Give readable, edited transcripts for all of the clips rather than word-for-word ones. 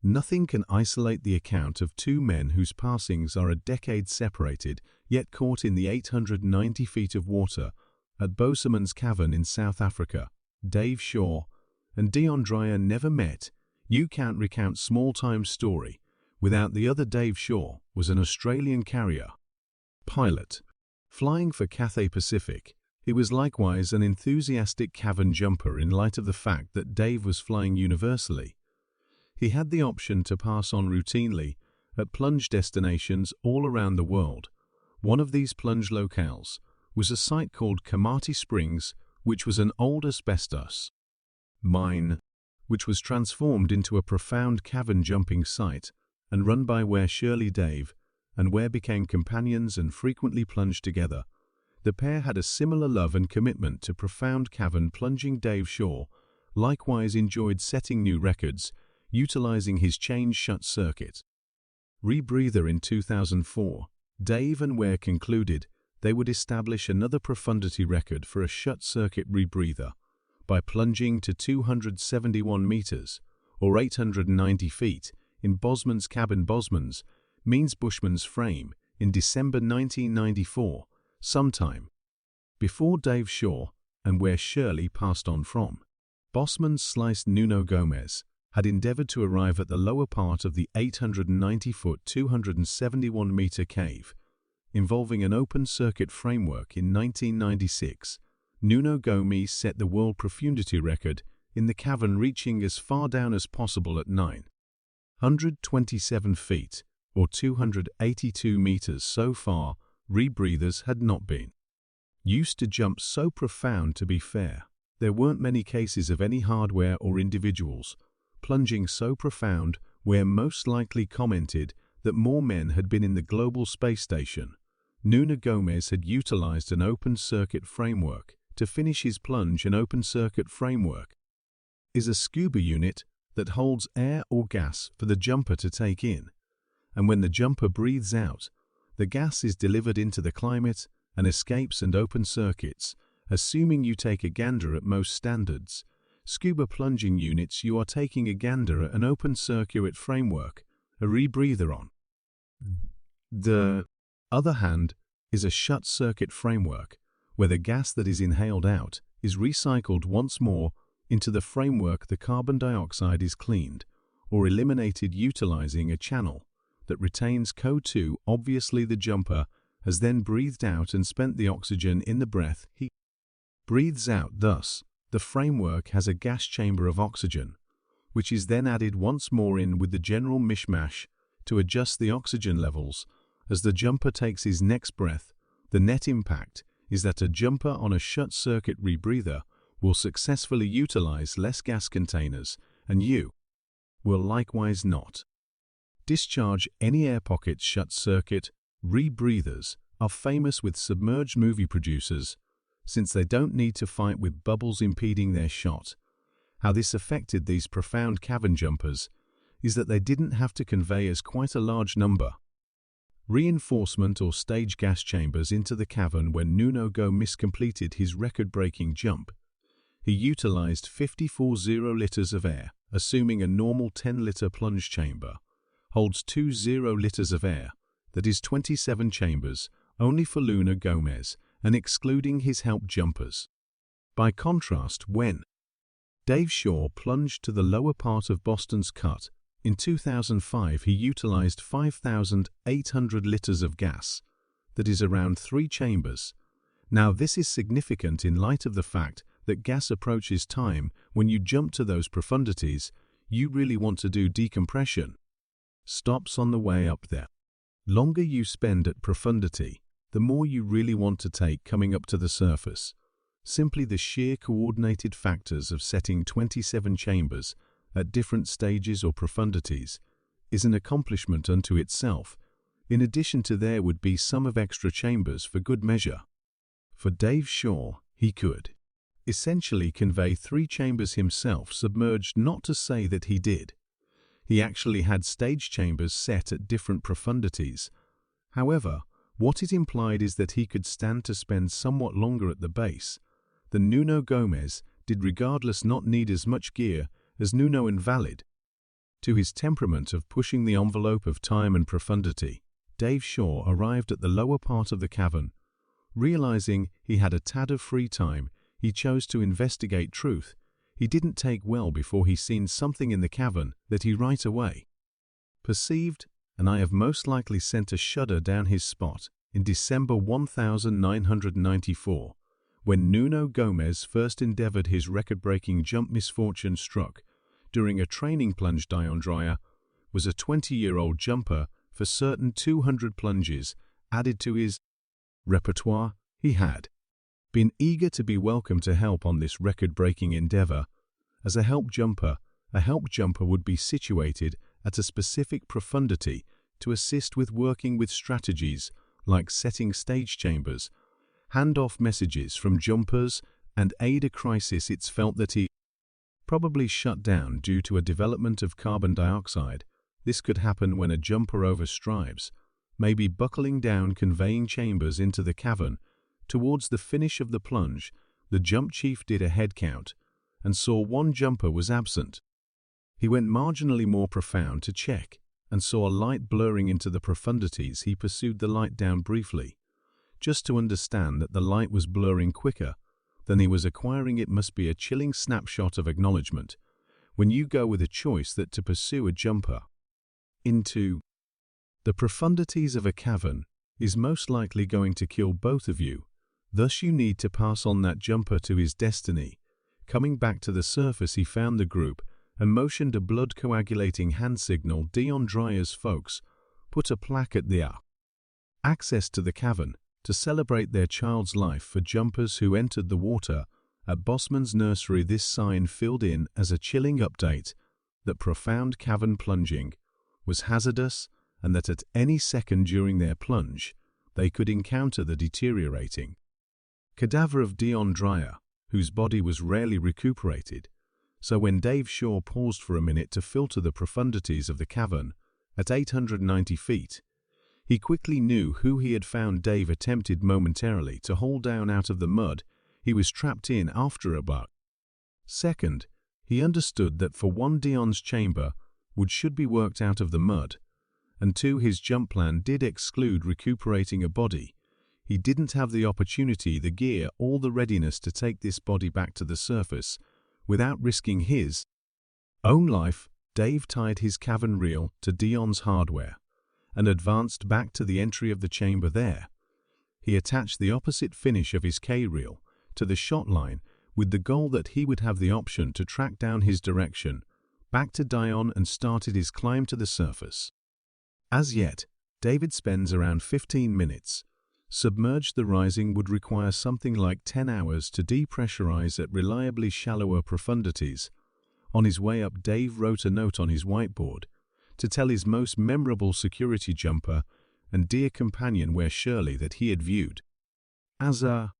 Nothing can isolate the account of two men whose passings are a decade separated, yet caught in the 890 feet of water at Boseman's Cavern in South Africa. Dave Shaw and Dion Drve never met. You can't recount small-time story without the other. Dave Shaw was an Australian carrier pilot, flying for Cathay Pacific. He was likewise an enthusiastic cavern jumper in light of the fact that Dave was flying universally. He had the option to pass on routinely at plunge destinations all around the world. One of these plunge locales was a site called Kamati Springs, which was an old asbestos mine, which was transformed into a profound cavern jumping site and run by where Shirley Dave and Ware became companions and frequently plunged together. The pair had a similar love and commitment to profound cavern plunging. Dave Shaw likewise enjoyed setting new records, utilizing his chain shut circuit rebreather. In 2004, Dave and Ware concluded they would establish another profundity record for a shut circuit rebreather by plunging to 271 meters or 890 feet in Bosman's cabin. Bosman's means Bushman's frame in December 1994, sometime before Dave Shaw and where Shirley passed on from. Bosman's sliced Nuno Gomez had endeavored to arrive at the lower part of the 890-foot, 271-meter cave, involving an open-circuit framework. In 1996, Nuno Gomez set the world profundity record in the cavern, reaching as far down as possible at 927 feet, or 282 meters. So far, rebreathers had not been used to jump so profound. To be fair, there weren't many cases of any hardware or individuals plunging so profound. Where most likely commented that more men had been in the global space station. Nuno Gomez had utilized an open-circuit framework to finish his plunge. An open-circuit framework is a scuba unit that holds air or gas for the jumper to take in, and when the jumper breathes out, the gas is delivered into the climate and escapes. And open circuits, assuming you take a gander at most standards scuba plunging units, you are taking a gander at an open circuit framework, a rebreather. On the other hand is a shut circuit framework, where the gas that is inhaled out is recycled once more into the framework. The carbon dioxide is cleaned or eliminated utilizing a channel that retains CO2. Obviously, the jumper has then breathed out and spent the oxygen in the breath he breathes out. Thus, the framework has a gas chamber of oxygen, which is then added once more in with the general mishmash to adjust the oxygen levels as the jumper takes his next breath. The net impact is that a jumper on a shut-circuit rebreather will successfully utilize less gas containers, and you will likewise not discharge any air pockets. Shut-circuit rebreathers are famous with submerged movie producers, since they don't need to fight with bubbles impeding their shot. How this affected these profound cavern jumpers is that they didn't have to convey as quite a large number reinforcement or stage gas chambers into the cavern. When Nuno Gomez completed his record-breaking jump, he utilized 54 liters of air, assuming a normal 10-liter plunge chamber holds 20 liters of air, that is 27 chambers, only for Nuno Gomez, and excluding his help jumpers. By contrast, when Dave Shaw plunged to the lower part of Boston's Cut in 2005, he utilized 5,800 liters of gas, that is around 3 chambers. Now, this is significant in light of the fact that gas approaches time. When you jump to those profundities, you really want to do decompression stops on the way up there. Longer you spend at profundity, the more you really want to take coming up to the surface. Simply the sheer coordinated factors of setting 27 chambers at different stages or profundities is an accomplishment unto itself. In addition to, there would be some of extra chambers for good measure. For Dave Shaw, he could essentially convey 3 chambers himself submerged. Not to say that he did. He actually had stage chambers set at different profundities. However, what it implied is that he could stand to spend somewhat longer at the base than Nuno Gomez did, regardless not need as much gear as Nuno. Invalid To his temperament of pushing the envelope of time and profundity, Dave Shaw arrived at the lower part of the cavern. Realizing he had a tad of free time, he chose to investigate truth. He didn't take well before he seen something in the cavern that he right away perceived, and I have most likely sent a shudder down his spot in December 1994, when Nuno Gomez first endeavored his record-breaking jump. Misfortune struck during a training plunge. Dion Drve was a 20-year-old jumper for certain 200 plunges added to his repertoire. He had been eager to be welcome to help on this record-breaking endeavor. As a help jumper would be situated at a specific profundity to assist with working with strategies like setting stage chambers, hand off messages from jumpers, and aid a crisis. It's felt that he probably shut down due to a development of carbon dioxide. This could happen when a jumper overstrives, maybe buckling down conveying chambers into the cavern. Towards the finish of the plunge, the jump chief did a head count and saw one jumper was absent. He went marginally more profound to check and saw a light blurring into the profundities. He pursued the light down briefly, just to understand that the light was blurring quicker than he was acquiring. It must be a chilling snapshot of acknowledgement when you go with a choice that to pursue a jumper into the profundities of a cavern is most likely going to kill both of you. Thus you need to pass on that jumper to his destiny. Coming back to the surface, he found the group and motioned a blood-coagulating hand signal. Dion Drve's folks put a plaque at the access to the cavern to celebrate their child's life for jumpers who entered the water at Bosman's nursery. This sign filled in as a chilling update that profound cavern plunging was hazardous and that at any second during their plunge they could encounter the deteriorating cadaver of Dion Drve, whose body was rarely recuperated. So when Dave Shaw paused for a minute to filter the profundities of the cavern at 890 feet, he quickly knew who he had found. Dave attempted momentarily to hold down out of the mud he was trapped in. After about second, he understood that for one, Dion's chamber should be worked out of the mud, and two, his jump plan did exclude recuperating a body. He didn't have the opportunity, the gear, or the readiness to take this body back to the surface without risking his own life. Dave tied his cavern reel to Dion's hardware and advanced back to the entry of the chamber. There, he attached the opposite finish of his K-reel to the shot line with the goal that he would have the option to track down his direction back to Dion and started his climb to the surface. As yet, David spends around 15 minutes. Submerged, the rising would require something like 10 hours to depressurize at reliably shallower profundities. On his way up, Dave wrote a note on his whiteboard to tell his most memorable security jumper and dear companion, where Shirley, that he had viewed as a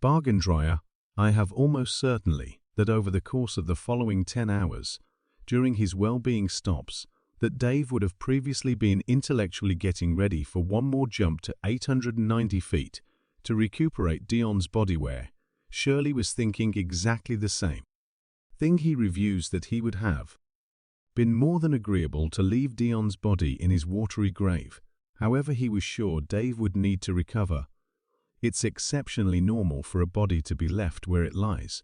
bargain dryer. I have almost certainly that over the course of the following 10 hours, during his well-being stops, that Dave would have previously been intellectually getting ready for one more jump to 890 feet to recuperate Dion's body, where Shirley was thinking exactly the same thing. He reviews that he would have been more than agreeable to leave Dion's body in his watery grave. However, he was sure Dave would need to recover. It's exceptionally normal for a body to be left where it lies.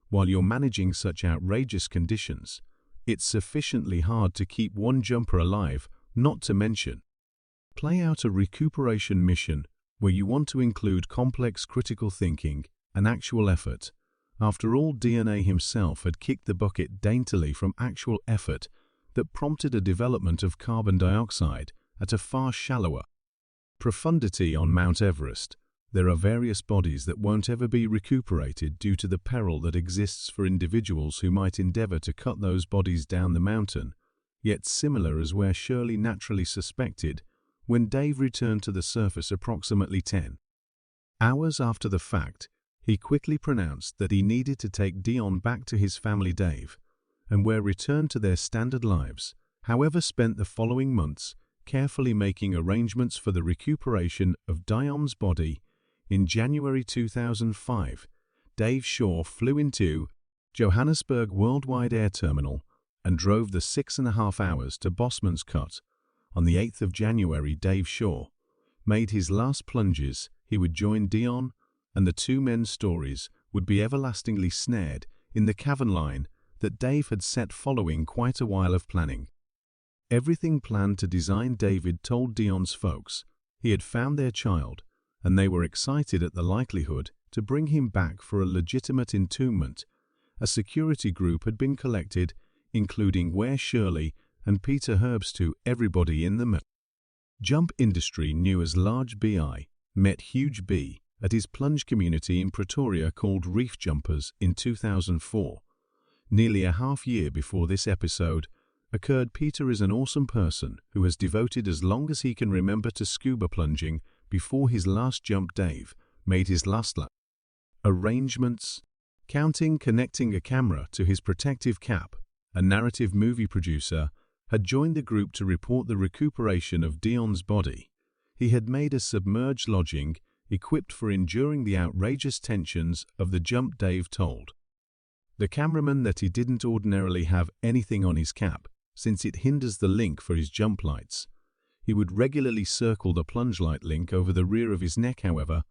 While you're managing such outrageous conditions, it's sufficiently hard to keep one jumper alive, not to mention play out a recuperation mission where you want to include complex critical thinking and actual effort. After all, DNA himself had kicked the bucket daintily from actual effort that prompted a development of carbon dioxide at a far shallower profundity on Mount Everest. There are various bodies that won't ever be recuperated due to the peril that exists for individuals who might endeavor to cut those bodies down the mountain, yet similar as where Shirley naturally suspected when Dave returned to the surface approximately 10 hours after the fact. He quickly pronounced that he needed to take Dion back to his family. Dave and where returned to their standard lives, however, spent the following months carefully making arrangements for the recuperation of Dion's body. In January 2005, Dave Shaw flew into Johannesburg Worldwide Air Terminal and drove the 6.5 hours to Bosman's Cut. On the 8th of January, Dave Shaw made his last plunges. He would join Dion, and the two men's stories would be everlastingly snared in the cavern line that Dave had set following quite a while of planning. Everything planned to design. David told Dion's folks he had found their child, and they were excited at the likelihood to bring him back for a legitimate entombment. A security group had been collected, including Ware Shirley and Peter Herbst. To everybody in the jump industry knew as Large B.I. met Huge B at his plunge community in Pretoria called Reef Jumpers in 2004. Nearly a half year before this episode occurred, Peter is an awesome person who has devoted as long as he can remember to scuba plunging. Before his last jump, Dave made his last lap. Arrangements, counting, connecting a camera to his protective cap. A narrative movie producer had joined the group to report the recuperation of Dion's body. He had made a submerged lodging equipped for enduring the outrageous tensions of the jump. Dave told the cameraman that he didn't ordinarily have anything on his cap, since it hinders the link for his jump lights. He would regularly circle the plunge light link over the rear of his neck. However,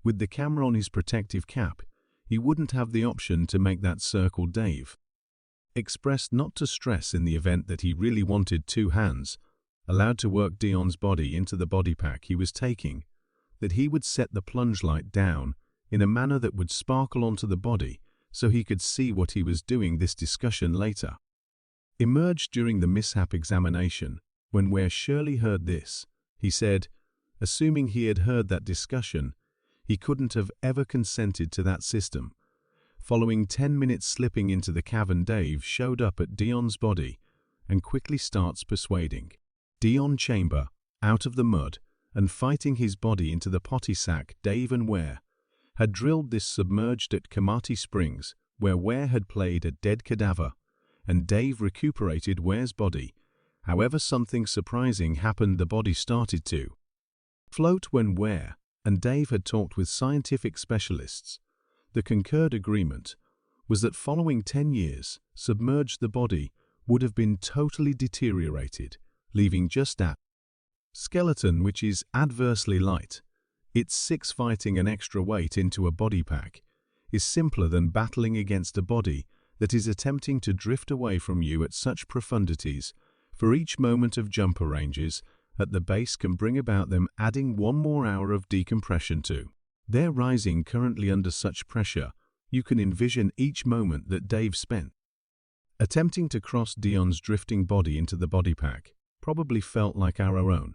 with the camera on his protective cap, he wouldn't have the option to make that circle. Dave expressed not to stress in the event that he really wanted two hands allowed to work Dion's body into the body pack he was taking, that he would set the plunge light down in a manner that would sparkle onto the body so he could see what he was doing. This discussion later emerged during the mishap examination. When Ware Shirley heard this, he said, assuming he had heard that discussion, he couldn't have ever consented to that system. Following 10 minutes slipping into the cavern, Dave showed up at Dion's body and quickly starts persuading Dion Chamber out of the mud and fighting his body into the potty sack. Dave and Ware had drilled this submerged at Kamati Springs, where Ware had played a dead cadaver, and Dave recuperated Ware's body. However, something surprising happened. The body started to float when Ware and Dave had talked with scientific specialists. The concurred agreement was that following 10 years, submerged, the body would have been totally deteriorated, leaving just a skeleton which is adversely light. Its 6 fighting an extra weight into a body pack is simpler than battling against a body that is attempting to drift away from you at such profundities. For each moment of jumper ranges at the base can bring about them adding 1 more hour of decompression to their rising. Currently under such pressure, you can envision each moment that Dave spent attempting to cross Dion's drifting body into the body pack probably felt like our own.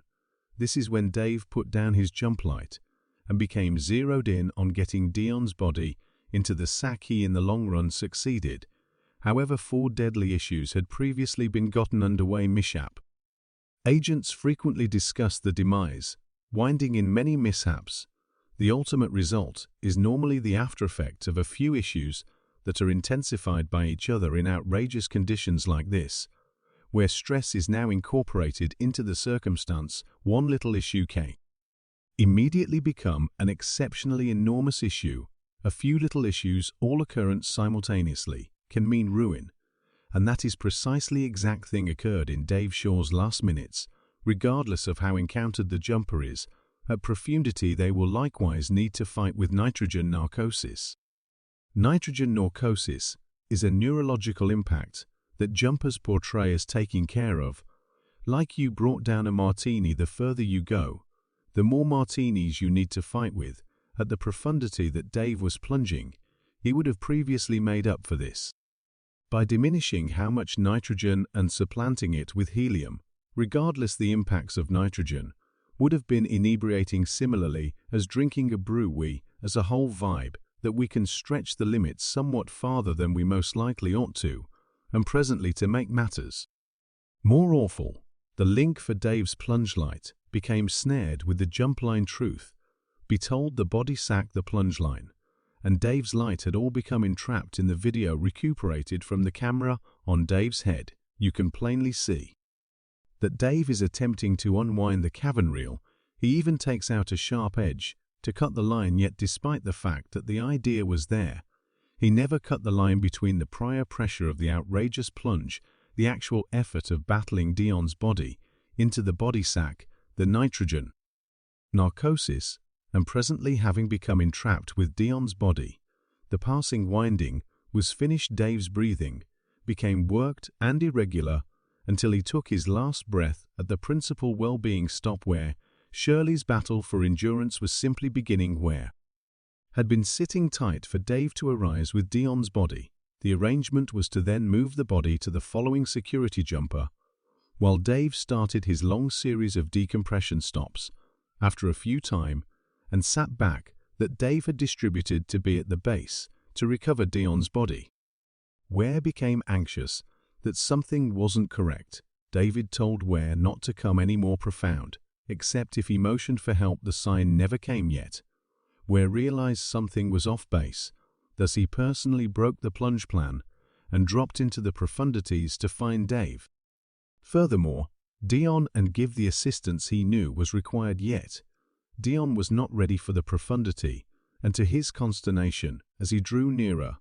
This is when Dave put down his jump light and became zeroed in on getting Dion's body into the sack. He in the long run succeeded. However, 4 deadly issues had previously been gotten underway. Mishap agents frequently discuss the demise, winding in many mishaps. The ultimate result is normally the aftereffect of a few issues that are intensified by each other in outrageous conditions like this, where stress is now incorporated into the circumstance. One little issue can immediately become an exceptionally enormous issue. A few little issues, all occurrence simultaneously, can mean ruin, and that is precisely exact thing occurred in Dave Shaw's last minutes. Regardless of how encountered the jumper is, at Profundity they will likewise need to fight with nitrogen narcosis. Nitrogen narcosis is a neurological impact that jumpers portray as taking care of. Like you brought down a martini, the further you go, the more martinis you need to fight with. At the profundity that Dave was plunging, he would have previously made up for this by diminishing how much nitrogen and supplanting it with helium. Regardless, the impacts of nitrogen would have been inebriating, similarly as drinking a brew. We, as a whole vibe, that we can stretch the limits somewhat farther than we most likely ought to, and presently, to make matters more awful, the link for Dave's plunge light became snared with the jump line. Truth be told, the body sack, the plunge line, and Dave's light had all become entrapped in the video recuperated from the camera on Dave's head. You can plainly see that Dave is attempting to unwind the cavern reel. He even takes out a sharp edge to cut the line, yet despite the fact that the idea was there, he never cut the line between the prior pressure of the outrageous plunge. the actual effort of battling Dion's body into the body sack, the nitrogen, Narcosis, and presently having become entrapped with Dion's body, the passing winding was finished. Dave's breathing became worked and irregular until he took his last breath at the principal well-being stop where Shirley's battle for endurance was simply beginning. Where had been sitting tight for Dave to arise with Dion's body, the arrangement was to then move the body to the following security jumper, while Dave started his long series of decompression stops after a few time and sat back that Dave had distributed to be at the base to recover Dion's body. Ware became anxious that something wasn't correct. David told Ware not to come any more profound, except if he motioned for help. The sign never came yet. Ware realized something was off base, thus he personally broke the plunge plan and dropped into the profundities to find Dave. Furthermore, Dion and give the assistance he knew was required yet. Dion was not ready for the profundity, and to his consternation, as he drew nearer,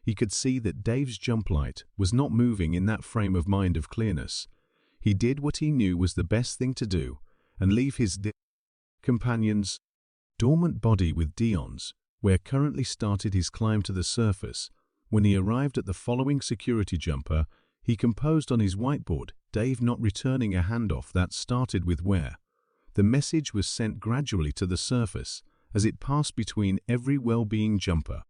he could see that Dave's jump light was not moving in that frame of mind of clearness. He did what he knew was the best thing to do, and leave his companion's dormant body with Dion's, where currently started his climb to the surface. When he arrived at the following security jumper, he composed on his whiteboard, Dave not returning a handoff that started with Ware. The message was sent gradually to the surface as it passed between every well-being jumper.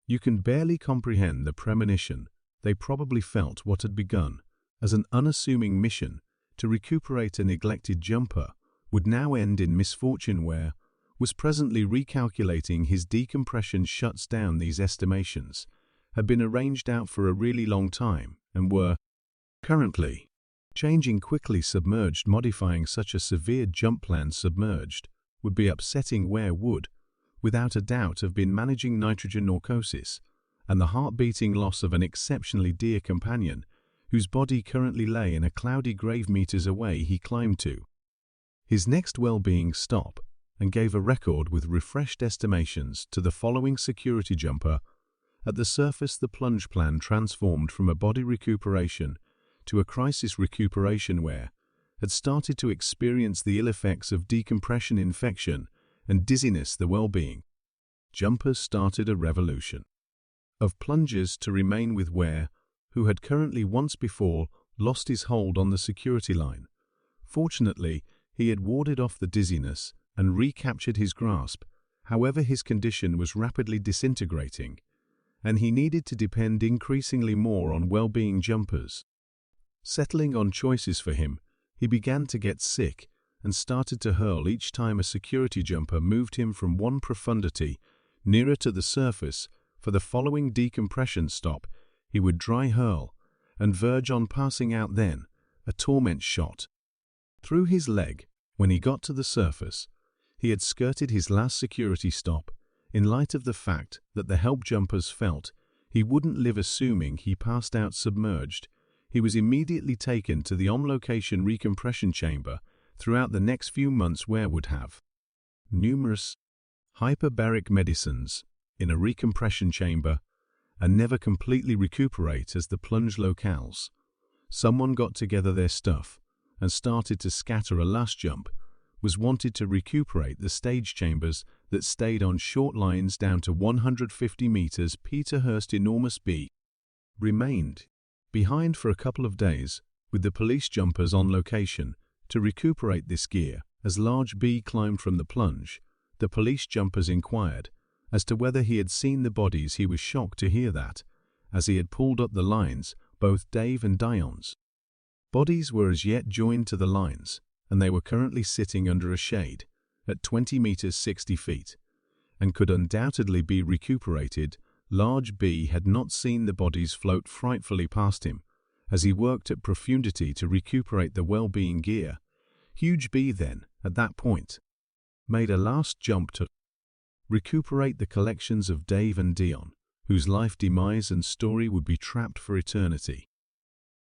You can barely comprehend the premonition. They probably felt what had begun as an unassuming mission to recuperate a neglected jumper would now end in misfortune. Ware was presently recalculating his decompression shuts down. These estimations had been arranged out for a really long time and were currently changing quickly. Submerged, modifying such a severe jump plan submerged would be upsetting. Ware would, without a doubt, have been managing nitrogen narcosis and the heart-beating loss of an exceptionally dear companion whose body currently lay in a cloudy grave meters away. He climbed to his next well-being stop and gave a record with refreshed estimations to the following security jumper. At the surface, the plunge plan transformed from a body recuperation to a crisis recuperation. Ware had started to experience the ill effects of decompression, infection, and dizziness. The well-being jumpers started a revolution of plunges to remain with Ware, who had currently once before lost his hold on the security line. Fortunately, he had warded off the dizziness and recaptured his grasp. However, his condition was rapidly disintegrating, and he needed to depend increasingly more on well-being jumpers. Settling on choices for him, he began to get sick and started to hurl each time a security jumper moved him from one profundity nearer to the surface. For the following decompression stop, he would dry hurl and verge on passing out. Then a torment shot through his leg. When he got to the surface, he had skirted his last security stop. In light of the fact that the help jumpers felt he wouldn't live, assuming he passed out submerged, he was immediately taken to the on-location recompression chamber. Throughout the next few months, Ware would have numerous hyperbaric medicines in a recompression chamber and never completely recuperate as the plunge locales. Someone got together their stuff and started to scatter. A last jump was wanted to recuperate the stage chambers that stayed on short lines down to 150 meters. Peter Hurst, enormous B, remained behind for a couple of days with the police jumpers on location to recuperate this gear. As large B climbed from the plunge, the police jumpers inquired as to whether he had seen the bodies. He was shocked to hear that, as he had pulled up the lines, both Dave and Dion's bodies were as yet joined to the lines, and they were currently sitting under a shade at 20 meters 60 feet, and could undoubtedly be recuperated. Large B had not seen the bodies float frightfully past him as he worked at profundity to recuperate the well-being gear. Huge B then, at that point, made a last jump to recuperate the collections of Dave and Dion, whose life, demise, and story would be trapped for eternity.